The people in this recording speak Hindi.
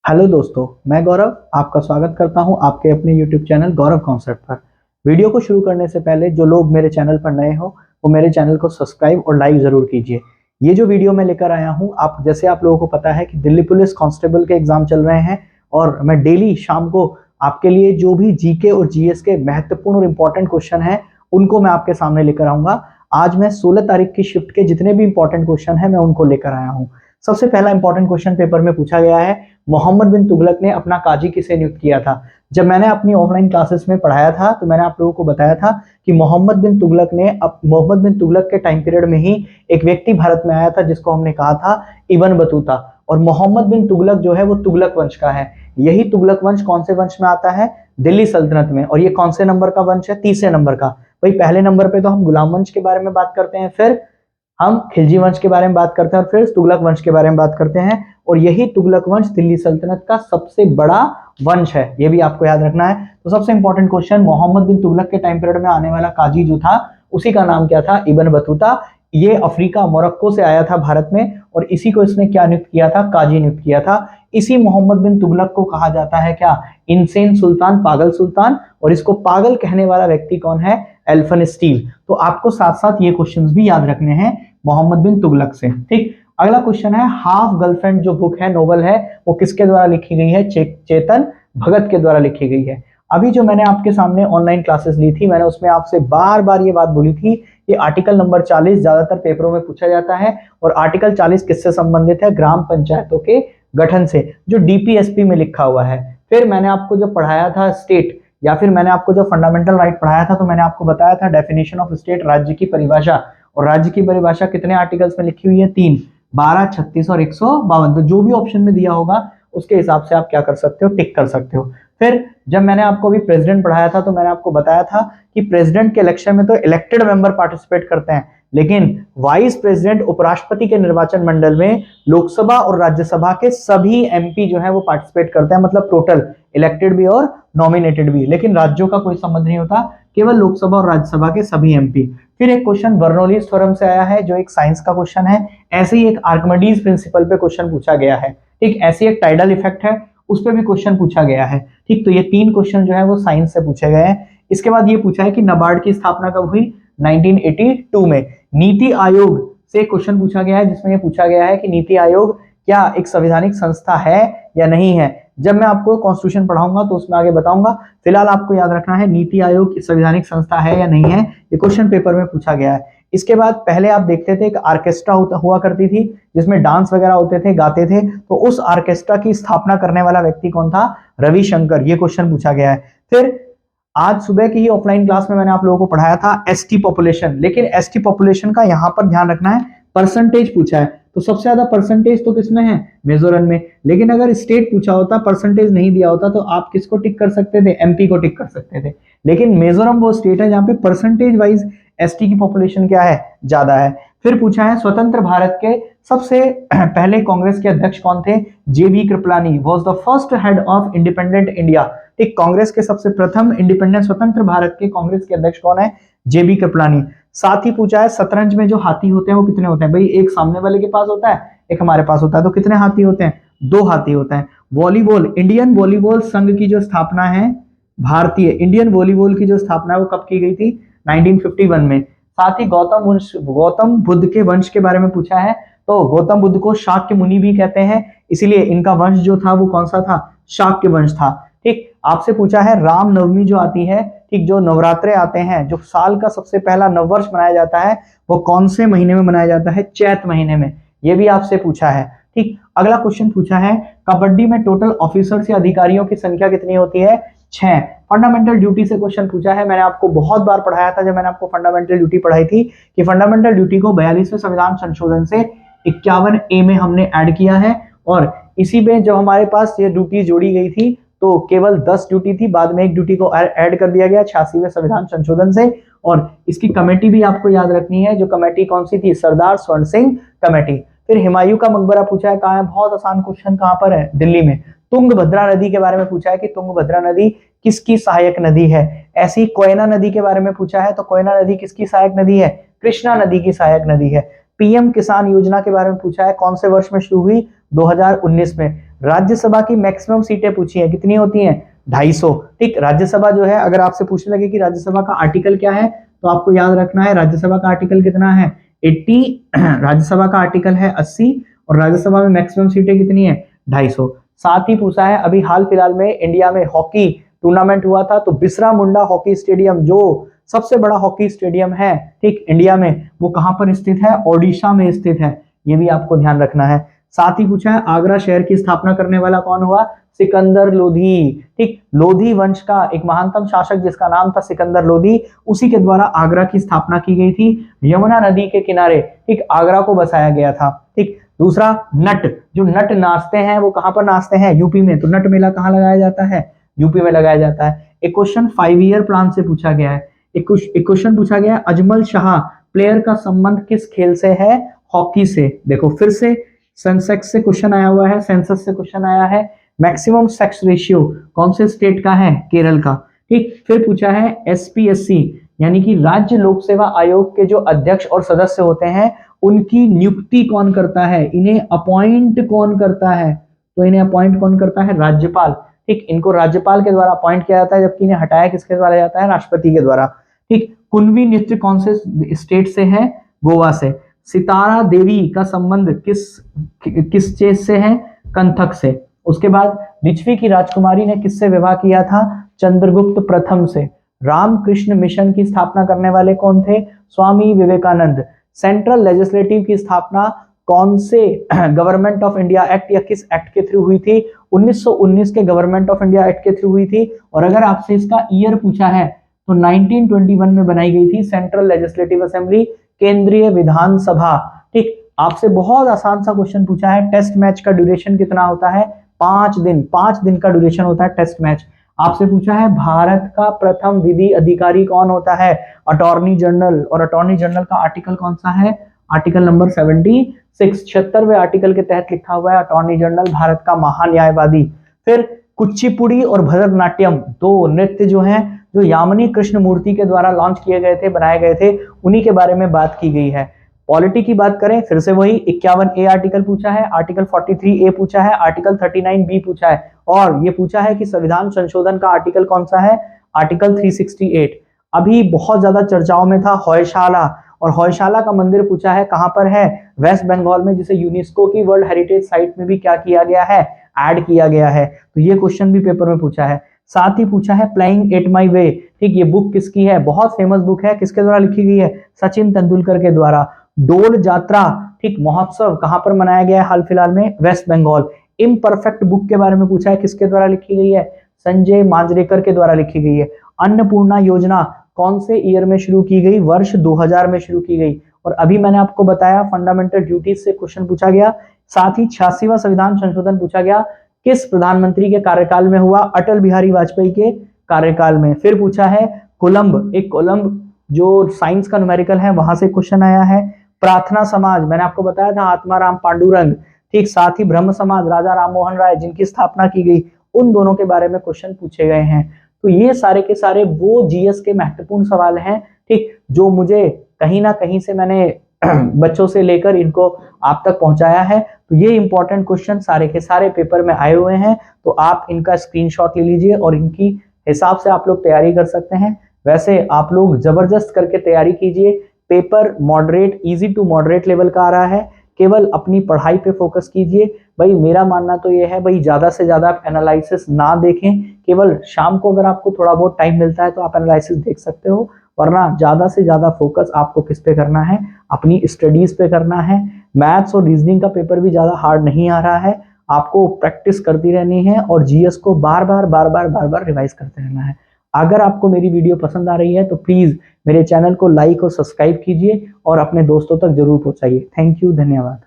हेलो दोस्तों, मैं गौरव आपका स्वागत करता हूं आपके अपने YouTube चैनल गौरव कॉन्सेप्ट पर। वीडियो को शुरू करने से पहले जो लोग मेरे चैनल पर नए हो वो मेरे चैनल को सब्सक्राइब और लाइक जरूर कीजिए। ये जो वीडियो मैं लेकर आया हूं, आप लोगों को पता है कि दिल्ली पुलिस कांस्टेबल के एग्जाम चल रहे हैं और मैं डेली शाम को आपके लिए जो भी जीके और जीएस के महत्वपूर्ण और इंपॉर्टेंट क्वेश्चन है उनको मैं आपके सामने लेकर आऊंगा। आज मैं 16 तारीख की शिफ्ट के जितने भी इंपॉर्टेंट क्वेश्चन है मैं उनको लेकर आया हूँ। सबसे पहला इंपॉर्टेंट क्वेश्चन पेपर में पूछा गया है, मोहम्मद बिन तुगलक ने अपना काजी किसे नियुक्त किया था। जब मैंने अपनी ऑफलाइन क्लासेस में पढ़ाया था तो मैंने आप लोगों को बताया था कि मोहम्मद बिन तुगलक के टाइम पीरियड में ही एक व्यक्ति भारत में आया था जिसको हमने कहा था इब्न बतूता। और मोहम्मद बिन तुगलक जो है वो तुगलक वंश का है। यही तुगलक वंश कौन से वंश में आता है? दिल्ली सल्तनत में। और ये कौन से नंबर का वंश है? तीसरे नंबर का। भाई पहले नंबर पे तो हम गुलाम वंश के बारे में बात करते हैं, फिर हम खिलजी वंश के बारे में बात करते हैं और फिर तुगलक वंश के बारे में बात करते हैं। और यही तुगलक वंश दिल्ली सल्तनत का सबसे बड़ा वंश है, ये भी आपको याद रखना है। तो सबसे इंपॉर्टेंट क्वेश्चन, मोहम्मद बिन तुगलक के टाइम पीरियड में आने वाला काजी जो था उसी का नाम क्या था? Ibn Battuta. ये अफ्रीका मोरक्को से आया था भारत में और इसी को इसने क्या नियुक्त किया था? काजी नियुक्त किया था। इसी मोहम्मद बिन तुगलक को कहा जाता है क्या? इनसेन सुल्तान, पागल सुल्तान। और इसको पागल कहने वाला व्यक्ति कौन है? एल्फिनस्टीन। तो आपको साथ साथ ये क्वेश्चंस भी याद रखने हैं मोहम्मद बिन तुगलक से। ठीक, अगला क्वेश्चन है, हाफ गर्लफ्रेंड जो बुक है, नोवेल है, वो किसके द्वारा लिखी गई है? चेतन भगत के द्वारा लिखी गई है। अभी जो मैंने आपके सामने ऑनलाइन क्लासेस ली थी, मैंने उसमें आपसे बार बार ये बात बोली थी, ये आर्टिकल नंबर 40 ज्यादातर पेपरों में पूछा जाता है। और आर्टिकल 40 किससे संबंधित है? ग्राम पंचायतों के गठन से, जो डीपीएसपी में लिखा हुआ है। फिर मैंने आपको जब पढ़ाया था स्टेट, या फिर मैंने आपको जब फंडामेंटल राइट पढ़ाया था, तो मैंने आपको बताया था डेफिनेशन ऑफ स्टेट, राज्य की परिभाषा। और राज्य की परिभाषा कितने आर्टिकल्स में लिखी हुई है? 3, 12, 36 और 152। तो जो भी ऑप्शन में दिया होगा उसके हिसाब से आप क्या कर सकते हो? टिक कर सकते हो। फिर जब मैंने आपको अभी प्रेसिडेंट पढ़ाया था तो मैंने आपको बताया था कि प्रेसिडेंट के इलेक्शन में तो इलेक्टेड मेंबर पार्टिसिपेट करते हैं, लेकिन वाइस प्रेसिडेंट, उपराष्ट्रपति के निर्वाचन मंडल में लोकसभा और राज्यसभा के सभी एमपी जो है वो पार्टिसिपेट करते हैं, मतलब टोटल इलेक्टेड भी और नॉमिनेटेड भी। लेकिन राज्यों का कोई संबंध नहीं होता, केवल लोकसभा और राज्यसभा के सभी एमपी। फिर एक क्वेश्चन बर्नौलीज थ्योरम से आया है, जो एक साइंस का क्वेश्चन है। ऐसे ही एक आर्किमिडीज प्रिंसिपल पे क्वेश्चन पूछा गया है। ठीक, ऐसी एक टाइडल इफेक्ट है, उस पर भी क्वेश्चन पूछा गया है। ठीक, तो ये 3 क्वेश्चन जो है वो साइंस से पूछे गए हैं। इसके बाद ये पूछा है कि नाबार्ड की स्थापना कब हुई? 1982 में। नीति आयोग से क्वेश्चन पूछा गया है, जिसमें ये पूछा गया है कि नीति आयोग क्या एक संवैधानिक संस्था है या नहीं है। जब मैं आपको कॉन्स्टिट्यूशन पढ़ाऊंगा तो उसमें आगे बताऊंगा। फिलहाल आपको याद रखना है नीति आयोग संवैधानिक संस्था है या नहीं है, ये क्वेश्चन पेपर में पूछा गया है। इसके बाद पहले आप देखते थे एक ऑर्केस्ट्रा हुआ करती थी जिसमें डांस वगैरह होते थे, गाते थे, तो उस ऑर्केस्ट्रा की स्थापना करने वाला व्यक्ति कौन था? रविशंकर। ये क्वेश्चन पूछा गया है। फिर आज सुबह की ही ऑफलाइन क्लास में मैंने आप लोगों को पढ़ाया था एसटी पॉपुलेशन, लेकिन एसटी पॉपुलेशन का यहां पर ध्यान रखना है, परसेंटेज पूछा है। तो सबसे ज्यादा परसेंटेज तो किसमें है? मिजोरम में। लेकिन अगर स्टेट पूछा होता, परसेंटेज नहीं दिया होता, तो आप किसको टिक कर सकते थे? एमपी को टिक कर सकते थे। लेकिन मिजोरम वो स्टेट है जहां पे परसेंटेज वाइज एसटी की पॉपुलेशन क्या है? ज्यादा है। फिर पूछा है स्वतंत्र भारत के सबसे पहले कांग्रेस के अध्यक्ष कौन थे? JB Kripalani was the first head of independent India. ठीक, कांग्रेस के सबसे प्रथम इंडिपेंडेंट स्वतंत्र भारत के कांग्रेस के अध्यक्ष कौन है? जेबी कृपलानी। साथ ही पूछा है शतरंज में जो हाथी होते हैं वो कितने होते हैं? भाई एक सामने वाले के पास होता है, एक हमारे पास होता है, तो कितने हाथी होते हैं? 2 हाथी होते हैं। वॉलीबॉल, इंडियन वॉलीबॉल संघ की जो स्थापना है, भारतीय इंडियन वॉलीबॉल की जो स्थापना है वो कब की गई थी? 1951 में। साथ ही गौतम बुद्ध के वंश के बारे में पूछा है। तो गौतम बुद्ध को शाक्य मुनि भी कहते हैं, इसीलिए इनका वंश जो था वो कौन सा था? शाक्य वंश था। ठीक, आपसे पूछा है राम नवमी जो आती है, ठीक, जो नवरात्रे आते हैं, जो साल का सबसे पहला नववर्ष मनाया जाता है, वो कौन से महीने में मनाया जाता है? चैत महीने में। ये भी आपसे पूछा है। ठीक, अगला क्वेश्चन पूछा है कबड्डी में टोटल ऑफिसर्स या अधिकारियों की संख्या कितनी होती है? 6। फंडामेंटल ड्यूटी से क्वेश्चन पूछा है। मैंने आपको बहुत बार पढ़ाया था जब मैंने आपको फंडामेंटल ड्यूटी पढ़ाई थी कि फंडामेंटल ड्यूटी को 42वें संविधान संशोधन से 51A में हमने ऐड किया है। और इसी में जब हमारे पास ये ड्यूटी जोड़ी गई थी तो केवल 10 ड्यूटी थी, बाद में एक ड्यूटी को ऐड कर दिया गया 86वें संविधान संशोधन से। और इसकी कमेटी भी आपको याद रखनी है, जो कमेटी कौन सी थी? सरदार स्वर्ण सिंह कमेटी। फिर हुमायूं का मकबरा पूछा है, कहाँ है? बहुत आसान क्वेश्चन, कहाँ पर है? दिल्ली में। तुंगभद्रा नदी के बारे में पूछा है कि तुंगभद्रा नदी किसकी सहायक नदी है। ऐसी कोयना नदी के बारे में पूछा है, तो कोयना नदी किसकी सहायक नदी है? कृष्णा नदी की सहायक नदी है। पीएम किसान योजना के बारे में पूछा है, कौन से वर्ष में शुरू हुई? 2019 में। राज्यसभा की मैक्सिमम सीटें पूछी है, कितनी होती हैं? 250। ठीक, राज्यसभा जो है, अगर आपसे पूछने लगे कि राज्यसभा का आर्टिकल क्या है, तो आपको याद रखना है राज्यसभा का आर्टिकल कितना है? 80। राज्यसभा का आर्टिकल है 80 और राज्यसभा में मैक्सिमम सीटें कितनी है? 250। साथ ही पूछा है अभी हाल फिलहाल में इंडिया में हॉकी टूर्नामेंट हुआ था, तो बिरसा मुंडा हॉकी स्टेडियम जो सबसे बड़ा हॉकी स्टेडियम है, ठीक, इंडिया में, वो कहां पर स्थित है? ओडिशा में स्थित है। ये भी आपको ध्यान रखना है। साथ ही पूछा है आगरा शहर की स्थापना करने वाला कौन हुआ? सिकंदर लोधी। ठीक, लोधी वंश का एक महानतम शासक जिसका नाम था सिकंदर लोधी, उसी के द्वारा आगरा की स्थापना की गई थी। यमुना नदी के किनारे, ठीक, आगरा को बसाया गया था। ठीक, दूसरा नट, जो नट नाचते हैं वो कहां पर नाचते हैं? यूपी में। तो नट मेला कहां लगाया जाता है? यूपी में लगाया जाता है। एक क्वेश्चन 5 ईयर प्लान से पूछा गया है। एक क्वेश्चन पूछा गया है, अजमल शाह प्लेयर का संबंध किस खेल से है? हॉकी से। देखो फिर से सेंसेक्स से क्वेश्चन आया हुआ है, सेंसस से क्वेश्चन आया है। मैक्सिमम सेक्स रेशियो कौन से स्टेट का है? केरल का। ठीक, फिर पूछा है एसपीएससी यानी कि राज्य लोक सेवा आयोग के जो अध्यक्ष और सदस्य होते हैं उनकी नियुक्ति कौन करता है? इन्हें अपॉइंट कौन करता है? तो इन्हें अपॉइंट कौन करता है? राज्यपाल। ठीक, इनको राज्यपाल के द्वारा अपॉइंट किया जाता है, जबकि इन्हें हटाया किसके द्वारा जाता है? राष्ट्रपति के द्वारा। ठीक, कुणबी नृत्य कौन से स्टेट से है? गोवा से। सितारा देवी का संबंध किस चीज से है? कंथक से। उसके बाद लिच्छवी की राजकुमारी ने किससे विवाह किया था? चंद्रगुप्त प्रथम से। रामकृष्ण मिशन की स्थापना करने वाले कौन थे? स्वामी विवेकानंद। सेंट्रल लेजिस्लेटिव की स्थापना कौन से गवर्नमेंट ऑफ इंडिया एक्ट या किस एक्ट के थ्रू हुई थी? 1919 के गवर्नमेंट ऑफ इंडिया एक्ट के थ्रू हुई थी। और अगर आपसे इसका ईयर पूछा है तो 1921 में बनाई गई थी सेंट्रल लेजिस्लेटिव असेंबली, केंद्रीय विधानसभा। ठीक, आपसे बहुत आसान सा क्वेश्चन पूछा है, टेस्ट मैच का ड्यूरेशन कितना होता है? 5 दिन। 5 दिन का ड्यूरेशन होता है टेस्ट मैच। आपसे पूछा है भारत का प्रथम विधि अधिकारी कौन होता है? Attorney general. और अटॉर्नी जनरल का आर्टिकल कौन सा है? Article number 76। 76वें आर्टिकल के तहत लिखा हुआ है अटॉर्नी जनरल भारत का महान्यायवादी। फिर कुचिपुड़ी और भरतनाट्यम, दो नृत्य जो हैं, जो यामिनी कृष्ण मूर्ति के द्वारा लॉन्च किए गए थे, बनाए गए थे, उन्हीं के बारे में बात की गई है। पॉलिटी की बात करें, फिर से वही 51A आर्टिकल पूछा है, आर्टिकल 43A पूछा है, आर्टिकल 39B पूछा है, और ये पूछा है कि संविधान संशोधन का आर्टिकल कौन सा है? आर्टिकल 368। अभी बहुत ज्यादा चर्चाओं में था होयशाला, और होयशाला का मंदिर पूछा है कहां पर है? वेस्ट बंगाल में, जिसे यूनेस्को की वर्ल्ड हेरिटेज साइट में भी क्या किया गया है? ऐड किया गया है। तो ये क्वेश्चन भी पेपर में पूछा है। साथ ही पूछा है प्लेइंग एट माई वे। ठीक, ये बुक किसकी है? बहुत फेमस बुक है, किसके द्वारा लिखी गई है? सचिन तेंदुलकर के द्वारा। डोल जात्रा, ठीक, महोत्सव कहां पर मनाया गया है हाल फिलहाल में? वेस्ट बंगाल। इम्परफेक्ट बुक के बारे में पूछा है, किसके द्वारा लिखी गई है? संजय मांजरेकर के द्वारा लिखी गई है। अन्नपूर्णा योजना कौन से ईयर में शुरू की गई? वर्ष 2000 में शुरू की गई। और अभी मैंने आपको बताया फंडामेंटल ड्यूटीज से क्वेश्चन पूछा गया। साथ ही 86वां संविधान संशोधन पूछा गया, किस प्रधानमंत्री के कार्यकाल में हुआ? अटल बिहारी वाजपेयी के कार्यकाल में। फिर पूछा है कोलंब, एक कोलंब जो साइंस का न्यूमेरिकल है, वहां से क्वेश्चन आया है। प्रार्थना समाज, मैंने आपको बताया था आत्माराम पांडुरंग। ठीक, साथ ही ब्रह्म समाज राजा राम मोहन राय जिनकी स्थापना की गई, उन दोनों के बारे में क्वेश्चन पूछे गए हैं। तो ये सारे के सारे वो जीएस के महत्वपूर्ण सवाल हैं, ठीक, जो मुझे कहीं ना कहीं से मैंने बच्चों से लेकर इनको आप तक पहुंचाया है। तो ये इंपॉर्टेंट क्वेश्चन सारे के सारे पेपर में आए हुए हैं, तो आप इनका स्क्रीनशॉट ले लीजिए और इनकी हिसाब से आप लोग तैयारी कर सकते हैं। वैसे आप लोग जबरदस्त करके तैयारी कीजिए। Paper moderate, easy to moderate level का आ रहा है। केवल अपनी पढ़ाई पे फोकस कीजिए। भाई मेरा मानना तो ये है, भाई ज्यादा से ज्यादा आप एनालिसिस ना देखें। केवल शाम को अगर आपको थोड़ा बहुत टाइम मिलता है तो आप एनालिसिस देख सकते हो, वरना ज्यादा से ज्यादा फोकस आपको किस पे करना है? अपनी स्टडीज पे करना है। मैथ्स और रीजनिंग का पेपर भी ज्यादा हार्ड नहीं आ रहा है, आपको प्रैक्टिस करती रहनी है और जीएस को बार बार रिवाइज करते रहना है। अगर आपको मेरी वीडियो पसंद आ रही है तो प्लीज मेरे चैनल को लाइक और सब्सक्राइब कीजिए और अपने दोस्तों तक जरूर पहुंचाइए। थैंक यू, धन्यवाद।